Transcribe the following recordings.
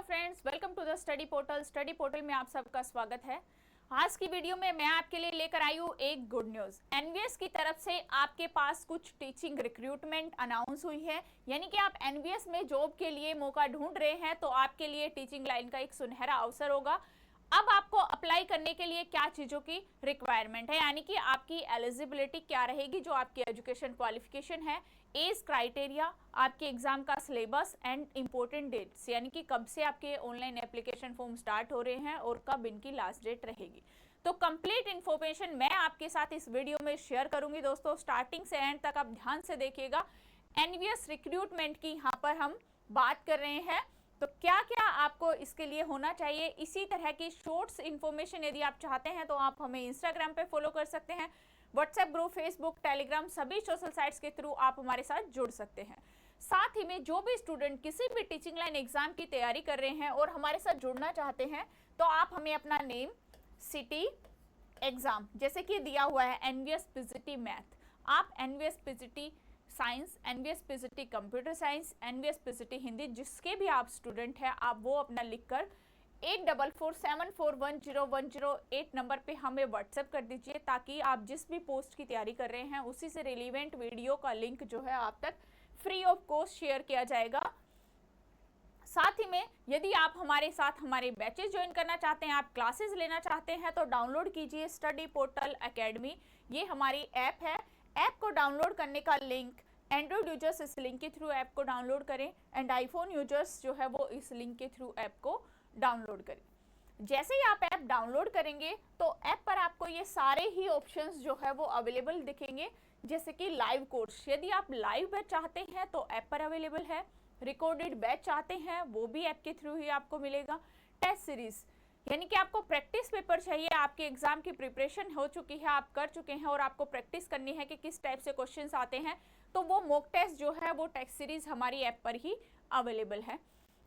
Friends, welcome to the study portal. Study portal में आप सबका स्वागत है। आज की वीडियो में मैं आपके लिए लेकर आई हूँ एक गुड न्यूज़। एनवीएस की तरफ से आपके पास कुछ टीचिंग रिक्रूटमेंट अनाउंस हुई है, यानी कि आप एनवीएस में जॉब के लिए मौका ढूंढ रहे हैं तो आपके लिए टीचिंग लाइन का एक सुनहरा अवसर होगा। अब आपको अप्लाई करने के लिए क्या चीज़ों की रिक्वायरमेंट है, यानी कि आपकी एलिजिबिलिटी क्या रहेगी, जो आपकी एजुकेशन क्वालिफिकेशन है, एज क्राइटेरिया, आपके एग्जाम का सिलेबस एंड इम्पोर्टेंट डेट्स, यानी कि कब से आपके ऑनलाइन एप्लीकेशन फॉर्म स्टार्ट हो रहे हैं और कब इनकी लास्ट डेट रहेगी। तो कंप्लीट इन्फॉर्मेशन मैं आपके साथ इस वीडियो में शेयर करूंगी। दोस्तों, स्टार्टिंग से एंड तक आप ध्यान से देखिएगा। एनवीएस रिक्रूटमेंट की यहाँ पर हम बात कर रहे हैं, तो क्या क्या आपको इसके लिए होना चाहिए। इसी तरह की शॉर्ट्स इन्फॉर्मेशन यदि आप चाहते हैं तो आप हमें इंस्टाग्राम पे फॉलो कर सकते हैं, व्हाट्सएप ग्रुप, फेसबुक, टेलीग्राम, सभी सोशल साइट्स के थ्रू आप हमारे साथ जुड़ सकते हैं। साथ ही में जो भी स्टूडेंट किसी भी टीचिंग लाइन एग्जाम की तैयारी कर रहे हैं और हमारे साथ जुड़ना चाहते हैं तो आप हमें अपना नेम, सिटी, एग्जाम, जैसे कि दिया हुआ है एनवीएस पीजीटी मैथ, आप NVS PGT science, NVS PGT computer science, NVS PGT Hindi, जिसके भी आप स्टूडेंट हैं आप वो अपना लिखकर 8447410108 नंबर पे हमें व्हाट्सएप कर दीजिए, ताकि आप जिस भी पोस्ट की तैयारी कर रहे हैं उसी से रिलेवेंट वीडियो का लिंक जो है आप तक फ्री ऑफ कॉस्ट शेयर किया जाएगा। साथ ही में यदि आप हमारे साथ हमारे बैचेस ज्वाइन करना चाहते हैं, आप क्लासेस लेना चाहते हैं तो डाउनलोड कीजिए स्टडी पोर्टल एकेडमी। ये हमारी ऐप है। ऐप को डाउनलोड करने का लिंक, एंड्रॉइड यूजर्स इस लिंक के थ्रू ऐप को डाउनलोड करें एंड आईफोन यूजर्स जो है वो इस लिंक के थ्रू ऐप को डाउनलोड करें। जैसे ही आप ऐप डाउनलोड करेंगे तो ऐप पर आपको ये सारे ही ऑप्शंस जो है वो अवेलेबल दिखेंगे, जैसे कि लाइव कोर्स, यदि आप लाइव बैच चाहते हैं तो ऐप पर अवेलेबल है। रिकॉर्डेड बैच चाहते हैं वो भी ऐप के थ्रू ही आपको मिलेगा। टेस्ट सीरीज, यानी कि आपको प्रैक्टिस पेपर चाहिए, आपके एग्जाम की प्रिपरेशन हो चुकी है, आप कर चुके हैं और आपको प्रैक्टिस करनी है कि किस टाइप से क्वेश्चंस आते हैं, तो वो मॉक टेस्ट जो है वो टेस्ट सीरीज हमारी ऐप पर ही अवेलेबल है।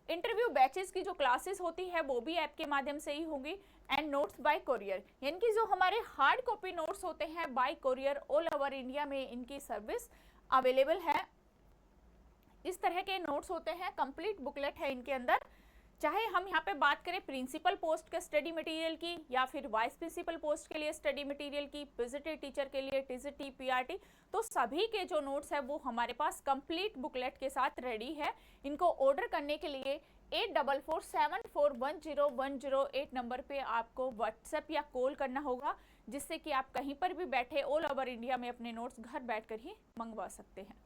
इंटरव्यू बैचेस की जो क्लासेस होती है वो भी ऐप के माध्यम से ही होंगी। एंड नोट्स बाय कोरियर, यानी कि जो हमारे हार्ड कॉपी नोट्स होते हैं bye courier all over India में इनकी सर्विस अवेलेबल है। इस तरह के नोट्स होते हैं, कंप्लीट बुकलेट है इनके अंदर। चाहे हम यहाँ पे बात करें प्रिंसिपल पोस्ट के स्टडी मटेरियल की या फिर वाइस प्रिंसिपल पोस्ट के लिए स्टडी मटेरियल की, पीजीटी टीचर के लिए टीजीटी, पीआरटी, तो सभी के जो नोट्स है वो हमारे पास कंप्लीट बुकलेट के साथ रेडी है। इनको ऑर्डर करने के लिए 8447410108 नंबर पे आपको व्हाट्सएप या कॉल करना होगा, जिससे कि आप कहीं पर भी बैठे ऑल ओवर इंडिया में अपने नोट्स घर बैठकर ही मंगवा सकते हैं।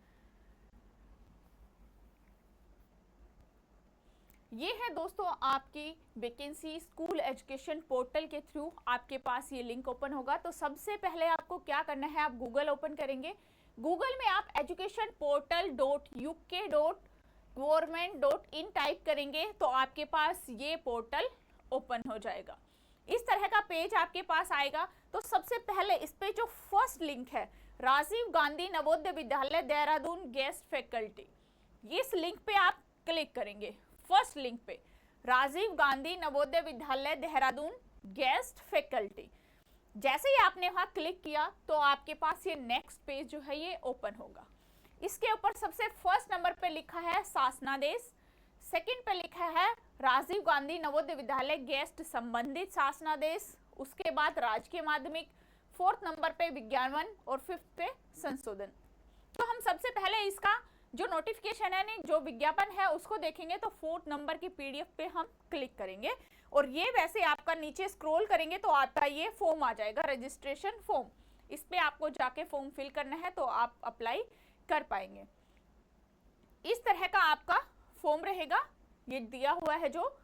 ये है दोस्तों आपकी वैकेंसी स्कूल एजुकेशन पोर्टल के थ्रू आपके पास ये लिंक ओपन होगा। तो सबसे पहले आपको क्या करना है, आप गूगल ओपन करेंगे। गूगल में आप education.uk.government.in टाइप करेंगे तो आपके पास ये पोर्टल ओपन हो जाएगा। इस तरह का पेज आपके पास आएगा। तो सबसे पहले इस पे जो फर्स्ट लिंक है, राजीव गांधी नवोदय विद्यालय देहरादून गेस्ट फैकल्टी, इस लिंक पे आप क्लिक करेंगे। फर्स्ट लिंक पे राजीव गांधी नवोदय विद्यालय देहरादून गेस्ट फैकल्टी, जैसे ही आपने वहां क्लिक किया तो आपके पास ये नेक्स्ट पेज जो है ये ओपन होगा। इसके ऊपर सबसे फर्स्ट नंबर पे लिखा है शासनादेश, सेकंड पे लिखा है राजीव गांधी नवोदय विद्यालय गेस्ट संबंधित शासनादेश, उसके बाद राजकीय माध्यमिक, फोर्थ नंबर पे विज्ञापन और फिफ्थ पे संशोधन। तो हम सबसे पहले इसका जो नोटिफिकेशन है, नहीं जो विज्ञापन है उसको देखेंगे। तो फोर्थ नंबर की पीडीएफ पे हम क्लिक करेंगे और ये वैसे आपका नीचे स्क्रॉल करेंगे तो आपका ये फॉर्म आ जाएगा, रजिस्ट्रेशन फॉर्म। इस पे आपको जाके फॉर्म फिल करना है तो आप अप्लाई कर पाएंगे। इस तरह का आपका फॉर्म रहेगा। ये दिया हुआ है जो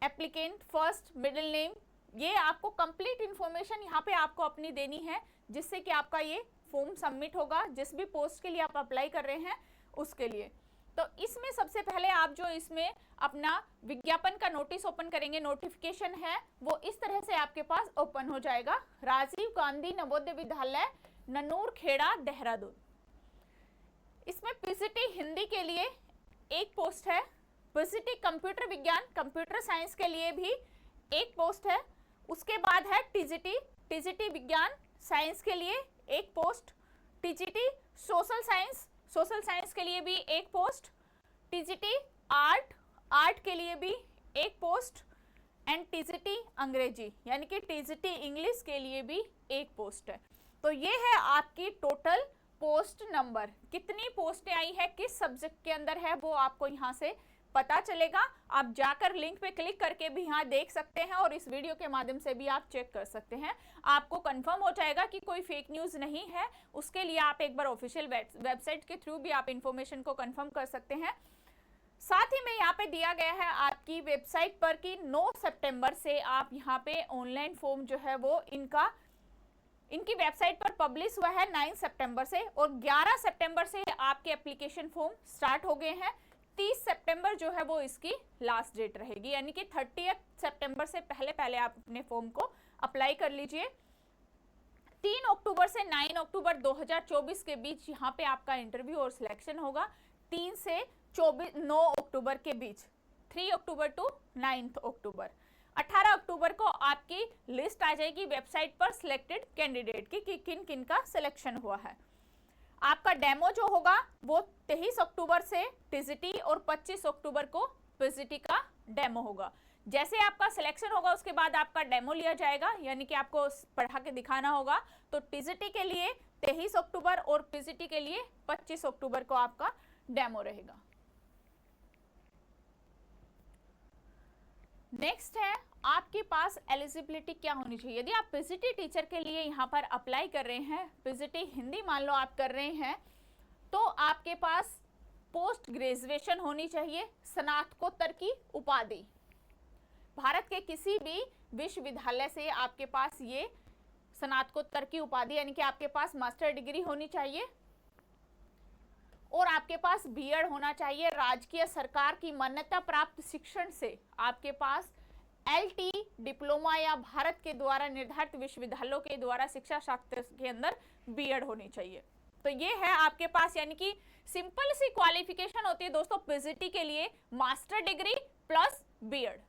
एप्लीकेंट फर्स्ट मिडिल नेम, ये आपको कंप्लीट इंफॉर्मेशन यहाँ पे आपको अपनी देनी है, जिससे कि आपका ये फॉर्म सबमिट होगा जिस भी पोस्ट के लिए आप अप्लाई कर रहे हैं उसके लिए। तो इसमें सबसे पहले आप जो इसमें अपना विज्ञापन का नोटिस ओपन करेंगे, नोटिफिकेशन है वो इस तरह से आपके पास ओपन हो जाएगा। राजीव गांधी नवोदय विद्यालय ननूर खेड़ा देहरादून। इसमें पीजीटी हिंदी के लिए एक पोस्ट है, पीजीटी कंप्यूटर विज्ञान कंप्यूटर साइंस के लिए भी एक पोस्ट है, उसके बाद है टीजीटी विज्ञान साइंस के लिए एक पोस्ट, टीजीटी सोशल साइंस के लिए भी एक पोस्ट, टीजीटी आर्ट के लिए भी एक पोस्ट, एंड टीजीटी अंग्रेजी यानी कि टीजीटी इंग्लिश के लिए भी एक पोस्ट है। तो ये है आपकी टोटल पोस्ट नंबर, कितनी पोस्टें आई है, किस सब्जेक्ट के अंदर है, वो आपको यहाँ से पता चलेगा। आप जाकर लिंक पे क्लिक करके भी यहाँ देख सकते हैं और इस वीडियो के माध्यम से भी आप चेक कर सकते हैं। आपको कंफर्म हो जाएगा कि कोई फेक न्यूज़ नहीं है। उसके लिए आप एक बार ऑफिशियल वेबसाइट के थ्रू भी आप इंफॉर्मेशन को कंफर्म कर सकते हैं। साथ ही में यहाँ पे दिया गया है आपकी वेबसाइट पर कि 9 सितंबर से आप यहाँ पे ऑनलाइन फॉर्म जो है वो इनकी वेबसाइट पर पब्लिश हुआ है 9 सितंबर से, और 11 सितंबर से आपके एप्लीकेशन फॉर्म स्टार्ट हो गए हैं। 30 सितंबर जो है वो इसकी लास्ट डेट रहेगी, यानी कि 30 सितंबर से पहले आप अपने फॉर्म को अप्लाई कर लीजिए। 3 अक्टूबर से 9 अक्टूबर 2024 के बीच यहाँ पे आपका इंटरव्यू और सिलेक्शन होगा। 3 से 9 अक्टूबर के बीच, 3 अक्टूबर टू 9 अक्टूबर। 18 अक्टूबर को आपकी लिस्ट आ जाएगी वेबसाइट पर सिलेक्टेड कैंडिडेट की कि किन किन का सिलेक्शन हुआ है। आपका डेमो जो होगा वो 23 अक्टूबर से टीजीटी और 25 अक्टूबर को पीजीटी का डेमो होगा। जैसे आपका सिलेक्शन होगा उसके बाद आपका डेमो लिया जाएगा, यानी कि आपको पढ़ा के दिखाना होगा। तो टीजीटी के लिए 23 अक्टूबर और पीजीटी के लिए 25 अक्टूबर को आपका डेमो रहेगा। नेक्स्ट है आपके पास एलिजिबिलिटी क्या होनी चाहिए। यदि आप पीजीटी टीचर के लिए यहाँ पर अप्लाई कर रहे हैं, पीजीटी हिंदी मान लो आप कर रहे हैं, तो आपके पास पोस्ट ग्रेजुएशन होनी चाहिए, स्नातकोत्तर की उपाधि। भारत के किसी भी विश्वविद्यालय से आपके पास ये स्नातकोत्तर की उपाधि यानी कि आपके पास मास्टर डिग्री होनी चाहिए, और आपके पास बीएड होना चाहिए। राजकीय सरकार की मान्यता प्राप्त शिक्षण से आपके पास एलटी डिप्लोमा या भारत के द्वारा निर्धारित विश्वविद्यालयों के द्वारा शिक्षा शास्त्र के अंदर बीएड होनी चाहिए। तो ये है आपके पास, यानी कि सिंपल सी क्वालिफिकेशन होती है दोस्तों पीजीटी के लिए, मास्टर डिग्री प्लस बीएड।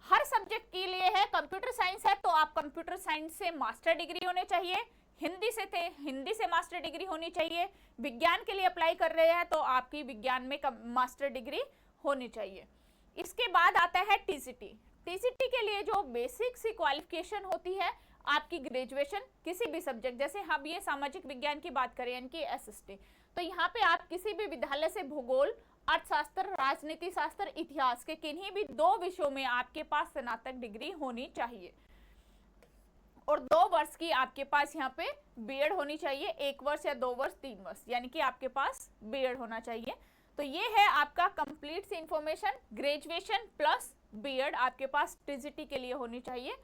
हर सब्जेक्ट के लिए है। कंप्यूटर साइंस है तो आप कंप्यूटर साइंस से मास्टर डिग्री होने चाहिए, हिंदी से मास्टर डिग्री होनी चाहिए। विज्ञान के लिए अप्लाई कर रहे हैं तो आपकी विज्ञान में मास्टर डिग्री होनी चाहिए। इसके बाद आता है टीजीटी। टीजीटी के लिए जो बेसिक सी क्वालिफिकेशन होती है आपकी ग्रेजुएशन किसी भी सब्जेक्ट, जैसे हम ये सामाजिक विज्ञान की बात करें यानी कि एसएसटी, तो यहाँ पे आप किसी भी विद्यालय से भूगोल, अर्थशास्त्र, राजनीति शास्त्र, इतिहास के किन्हीं भी 2 विषयों में आपके पास स्नातक डिग्री होनी चाहिए, और 2 वर्ष की आपके पास यहाँ पे बीएड होनी चाहिए। 1 वर्ष या 2 वर्ष 3 वर्ष यानी कि आपके पास बीएड होना चाहिए। तो ये है आपका कंप्लीट सी इंफॉर्मेशन। ग्रेजुएशन प्लस बीएड आपके पास टीजीटी के लिए होनी चाहिए,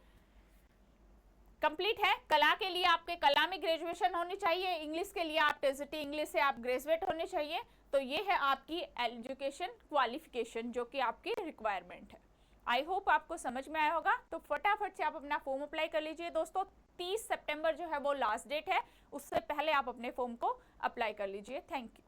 कंप्लीट है। कला के लिए आपके कला में ग्रेजुएशन होनी चाहिए। इंग्लिश के लिए आप टीजीटी इंग्लिश से आप ग्रेजुएट होने चाहिए। तो ये है आपकी एजुकेशन क्वालिफिकेशन जो कि आपकी रिक्वायरमेंट है। आई होप आपको समझ में आया होगा। तो फटाफट से आप अपना फॉर्म अप्लाई कर लीजिए दोस्तों। 30 सितंबर जो है वो लास्ट डेट है, उससे पहले आप अपने फॉर्म को अप्लाई कर लीजिए। Thank you.